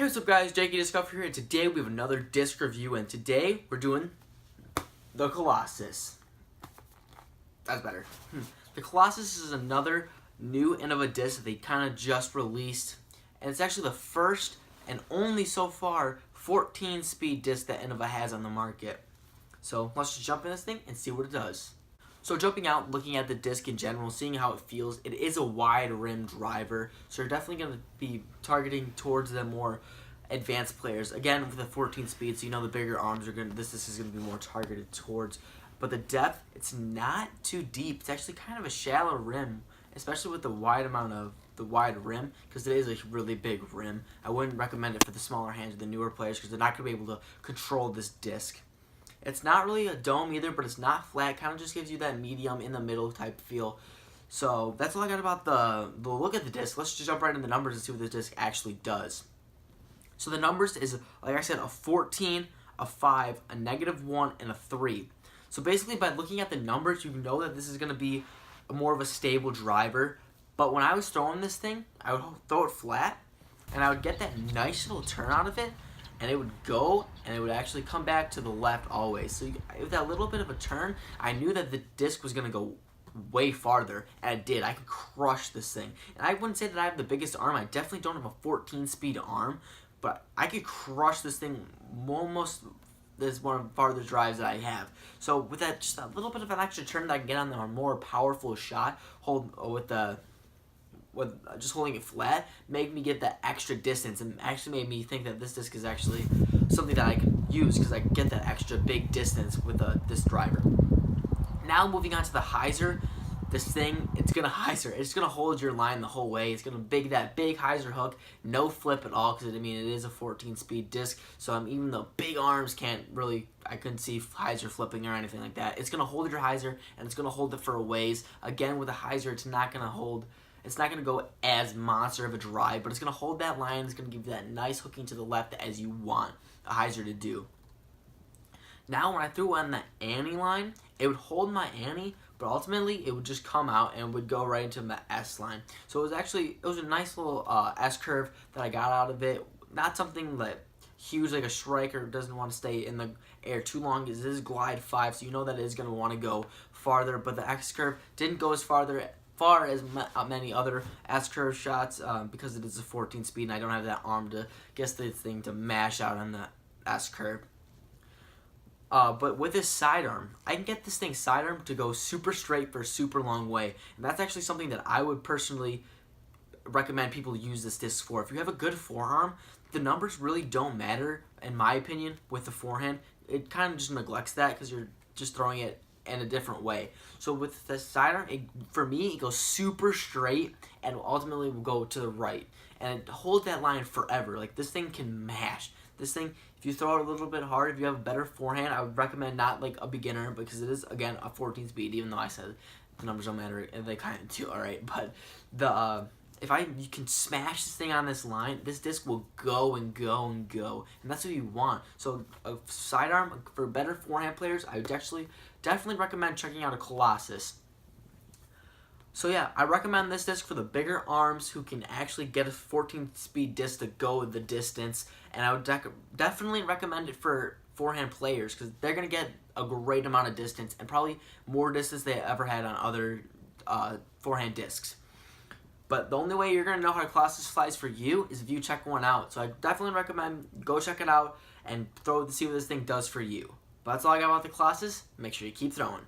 Hey, what's up guys, Jakey Discover here, and today we have another disc review, and today we're doing the Colossus. That's better. The Colossus is another new Innova disc that they kind of just released, and it's actually the first and only so far 14-speed disc that Innova has on the market. So let's just jump in this thing and see what it does. So jumping out, looking at the disc in general, seeing how it feels, it is a wide rim driver, so you're definitely going to be targeting towards the more advanced players. Again, with the 14 speed, so you know the bigger arms are this disc is going to be more targeted towards. But the depth, it's not too deep. It's actually kind of a shallow rim, especially with the wide rim, because it is a really big rim. I wouldn't recommend it for the smaller hands or the newer players because they're not going to be able to control this disc. It's not really a dome either, but it's not flat. Kind of just gives you that medium in the middle type feel. So that's all I got about the look at the disc. Let's just jump right into the numbers and see what this disc actually does. So the numbers is, like I said, a 14, a 5, a -1, and a 3. So basically by looking at the numbers, you know that this is going to be more of a stable driver. But when I was throwing this thing, I would throw it flat, and I would get that nice little turn out of it, and it would go, and it would actually come back to the left always. So with that little bit of a turn, I knew that the disc was going to go way farther, and it did. I could crush this thing. And I wouldn't say that I have the biggest arm. I definitely don't have a 14-speed arm, but I could crush this thing almost. This is one of the farthest drives that I have. So with that, just a little bit of an extra turn that I can get on a more powerful shot, just holding it flat, made me get that extra distance, and actually made me think that this disc is actually something that I can use because I get that extra big distance with this driver. Now moving on to the hyzer, this thing, it's gonna hyzer. It's gonna hold your line the whole way. It's gonna that big hyzer hook, no flip at all, because it is a 14-speed disc. So even the big arms I couldn't see hyzer flipping or anything like that. It's gonna hold your hyzer, and it's gonna hold it for a ways. Again, with a hyzer, it's not gonna go as monster of a drive, but it's gonna hold that line. It's gonna give you that nice hooking to the left as you want a hyzer to do. Now, when I threw on the Annie line, it would hold my Annie, but ultimately it would just come out and would go right into the S line. So it was a nice little S curve that I got out of it. Not something that huge like a striker doesn't want to stay in the air too long. It is glide 5, so you know that it is going to want to go farther. But the X curve didn't go as far as many other S curve shots because it is a 14 speed, and I don't have that arm to get this thing to mash out on the S curve. But with this sidearm, I can get this thing sidearm to go super straight for a super long way. And that's actually something that I would personally recommend people use this disc for. If you have a good forearm, the numbers really don't matter, in my opinion, with the forehand. It kind of just neglects that because you're just throwing it in a different way. So with the sidearm, for me, it goes super straight and ultimately will go to the right. And it holds that line forever. Like, this thing can mash. This thing, if you throw it a little bit hard, if you have a better forehand, I would recommend not like a beginner, because it is, again, a 14 speed, even though I said the numbers don't matter, and they kind of do, alright. But you can smash this thing on this line, this disc will go and go and go, and that's what you want. So a sidearm for better forehand players, I would definitely recommend checking out a Colossus. So yeah, I recommend this disc for the bigger arms who can actually get a 14-speed disc to go the distance, and I would definitely recommend it for forehand players because they're going to get a great amount of distance, and probably more distance they ever had on other forehand discs. But the only way you're going to know how Colossus flies for you is if you check one out. So I definitely recommend go check it out and see what this thing does for you. But that's all I got about the Colossus. Make sure you keep throwing.